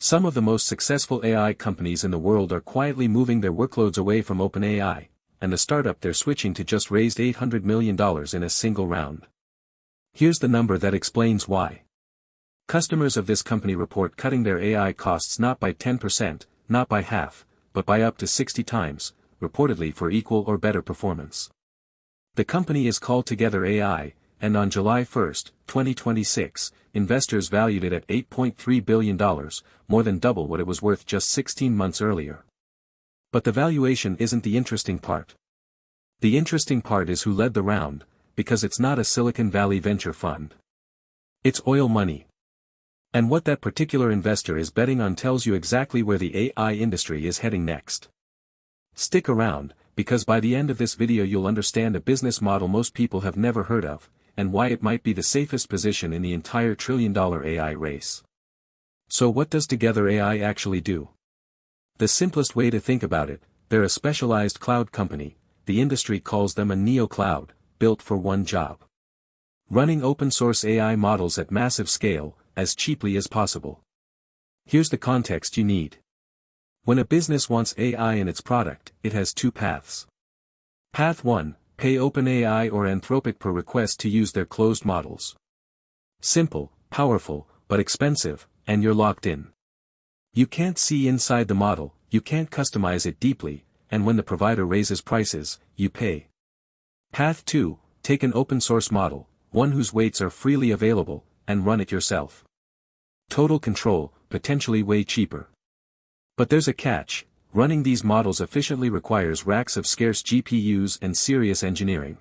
Some of the most successful AI companies in the world are quietly moving their workloads away from OpenAI, and the startup they're switching to just raised $800 million in a single round. Here's the number that explains why. Customers of this company report cutting their AI costs not by 10%, not by half, but by up to 60 times, reportedly for equal or better performance. The company is called Together AI, and on July 1, 2026, investors valued it at $8.3 billion, more than double what it was worth just 16 months earlier. But the valuation isn't the interesting part. The interesting part is who led the round, because it's not a Silicon Valley venture fund. It's oil money. And what that particular investor is betting on tells you exactly where the AI industry is heading next. Stick around, because by the end of this video you'll understand a business model most people have never heard of, and why it might be the safest position in the entire trillion-dollar AI race. So what does Together AI actually do? The simplest way to think about it, they're a specialized cloud company. The industry calls them a neocloud, built for one job. Running open-source AI models at massive scale, as cheaply as possible. Here's the context you need. When a business wants AI in its product, it has two paths. Path 1, pay OpenAI or Anthropic per request to use their closed models. Simple, powerful, but expensive, and you're locked in. You can't see inside the model, you can't customize it deeply, and when the provider raises prices, you pay. Path 2, take an open-source model, one whose weights are freely available, and run it yourself. Total control, potentially way cheaper. But there's a catch. Running these models efficiently requires racks of scarce GPUs and serious engineering.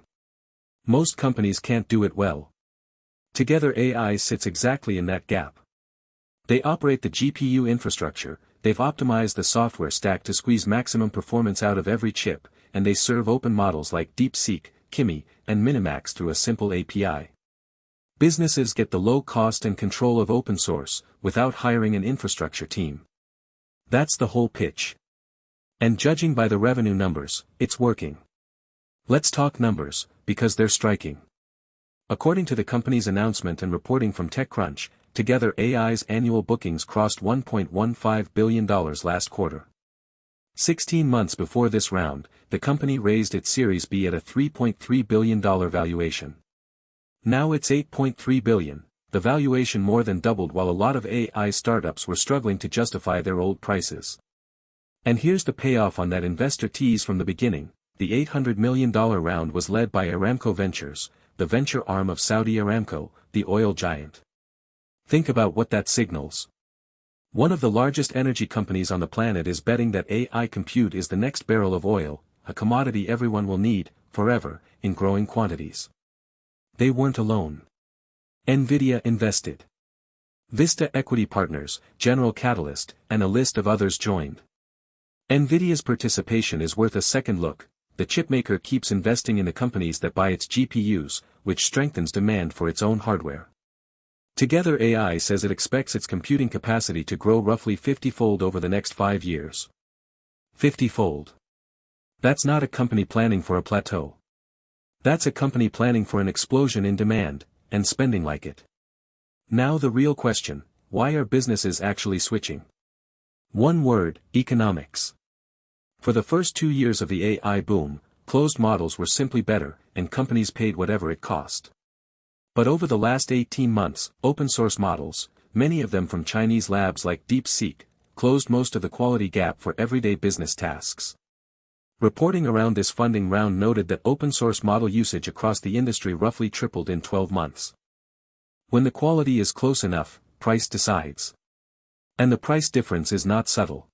Most companies can't do it well. Together AI sits exactly in that gap. They operate the GPU infrastructure, they've optimized the software stack to squeeze maximum performance out of every chip, and they serve open models like DeepSeek, Kimi, and Minimax through a simple API. Businesses get the low cost and control of open source, without hiring an infrastructure team. That's the whole pitch. And judging by the revenue numbers, it's working. Let's talk numbers, because they're striking. According to the company's announcement and reporting from TechCrunch, Together AI's annual bookings crossed $1.15 billion last quarter. 16 months before this round, the company raised its Series B at a $3.3 billion valuation. Now it's $8.3 billion, the valuation more than doubled while a lot of AI startups were struggling to justify their old prices. And here's the payoff on that investor tease from the beginning. The $800 million round was led by Aramco Ventures, the venture arm of Saudi Aramco, the oil giant. Think about what that signals. One of the largest energy companies on the planet is betting that AI compute is the next barrel of oil, a commodity everyone will need, forever, in growing quantities. They weren't alone. Nvidia invested. Vista Equity Partners, General Catalyst, and a list of others joined. Nvidia's participation is worth a second look. The chipmaker keeps investing in the companies that buy its GPUs, which strengthens demand for its own hardware. Together AI says it expects its computing capacity to grow roughly 50-fold over the next 5 years. 50-fold. That's not a company planning for a plateau. That's a company planning for an explosion in demand, and spending like it. Now the real question, why are businesses actually switching? One word, economics. For the first 2 years of the AI boom, closed models were simply better, and companies paid whatever it cost. But over the last 18 months, open-source models, many of them from Chinese labs like DeepSeek, closed most of the quality gap for everyday business tasks. Reporting around this funding round noted that open-source model usage across the industry roughly tripled in 12 months. When the quality is close enough, price decides. And the price difference is not subtle.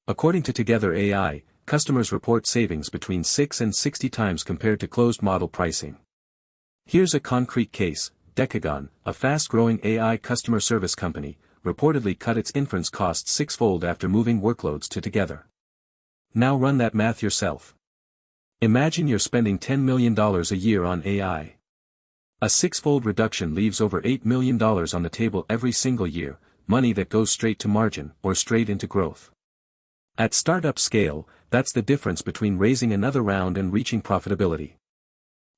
According to Together AI, customers report savings between 6 and 60 times compared to closed model pricing. Here's a concrete case. Decagon, a fast-growing AI customer service company, reportedly cut its inference costs sixfold after moving workloads to Together. Now run that math yourself. Imagine you're spending $10 million a year on AI. A sixfold reduction leaves over $8 million on the table every single year, money that goes straight to margin or straight into growth. At startup scale, that's the difference between raising another round and reaching profitability.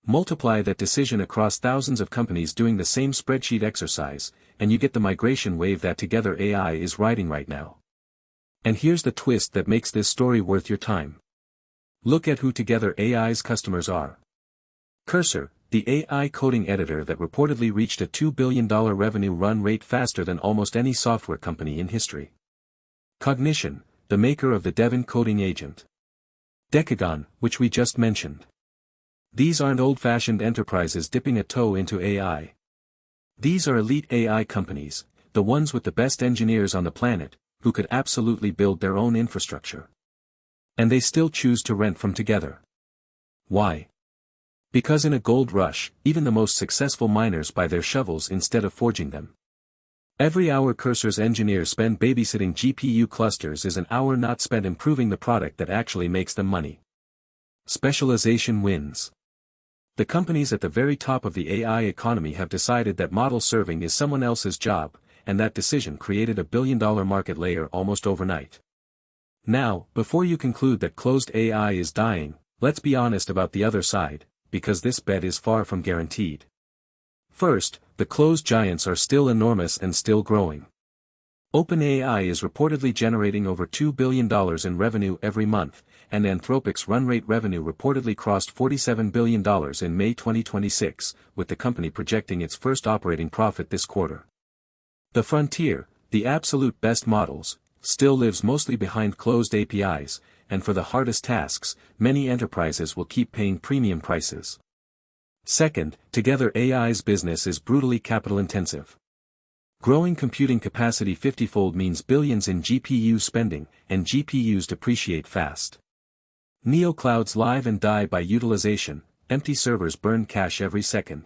Multiply that decision across thousands of companies doing the same spreadsheet exercise, and you get the migration wave that Together AI is riding right now. And here's the twist that makes this story worth your time. Look at who Together AI's customers are. Cursor, the AI coding editor that reportedly reached a $2 billion revenue run rate faster than almost any software company in history. Cognition, the maker of the Devin coding agent. Decagon, which we just mentioned. These aren't old-fashioned enterprises dipping a toe into AI. These are elite AI companies, the ones with the best engineers on the planet, who could absolutely build their own infrastructure. And they still choose to rent from Together. Why? Because in a gold rush, even the most successful miners buy their shovels instead of forging them. Every hour Cursor's engineers spend babysitting GPU clusters is an hour not spent improving the product that actually makes them money. Specialization wins. The companies at the very top of the AI economy have decided that model serving is someone else's job, and that decision created a billion-dollar market layer almost overnight. Now, before you conclude that closed AI is dying, let's be honest about the other side, because this bet is far from guaranteed. First, the closed giants are still enormous and still growing. OpenAI is reportedly generating over $2 billion in revenue every month, and Anthropic's run rate revenue reportedly crossed $47 billion in May 2026, with the company projecting its first operating profit this quarter. The frontier, the absolute best models, still lives mostly behind closed APIs, and for the hardest tasks, many enterprises will keep paying premium prices. Second, Together AI's business is brutally capital-intensive. Growing computing capacity 50-fold means billions in GPU spending, and GPUs depreciate fast. Neoclouds live and die by utilization, empty servers burn cash every second.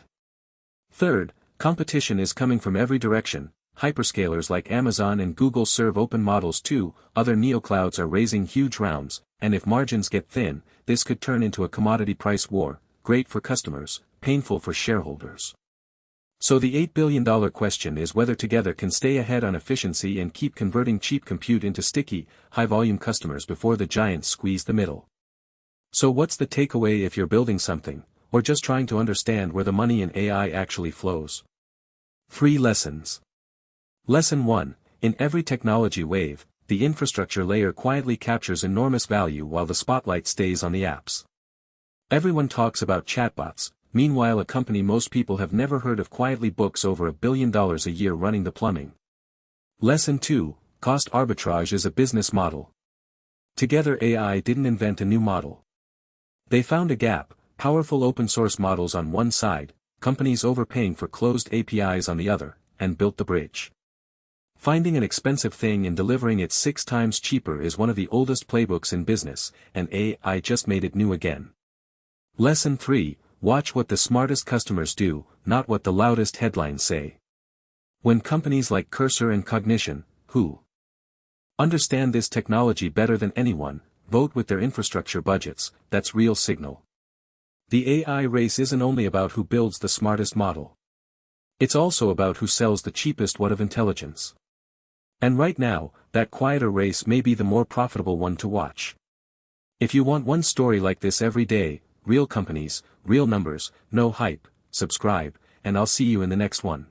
Third, competition is coming from every direction. Hyperscalers like Amazon and Google serve open models too, other neoclouds are raising huge rounds, and if margins get thin, this could turn into a commodity price war, great for customers, painful for shareholders. So the $8 billion question is whether Together can stay ahead on efficiency and keep converting cheap compute into sticky, high-volume customers before the giants squeeze the middle. So what's the takeaway if you're building something, or just trying to understand where the money in AI actually flows? 3 lessons. Lesson 1, in every technology wave, the infrastructure layer quietly captures enormous value while the spotlight stays on the apps. Everyone talks about chatbots, meanwhile a company most people have never heard of quietly books over $1 billion a year running the plumbing. Lesson 2, cost arbitrage is a business model. Together AI didn't invent a new model. They found a gap, powerful open source models on one side, companies overpaying for closed APIs on the other, and built the bridge. Finding an expensive thing and delivering it 6 times cheaper is one of the oldest playbooks in business, and AI just made it new again. Lesson 3, watch what the smartest customers do, not what the loudest headlines say. When companies like Cursor and Cognition, who understand this technology better than anyone, vote with their infrastructure budgets, that's real signal. The AI race isn't only about who builds the smartest model. It's also about who sells the cheapest watt of intelligence. And right now, that quieter race may be the more profitable one to watch. If you want one story like this every day, real companies, real numbers, no hype, subscribe, and I'll see you in the next one.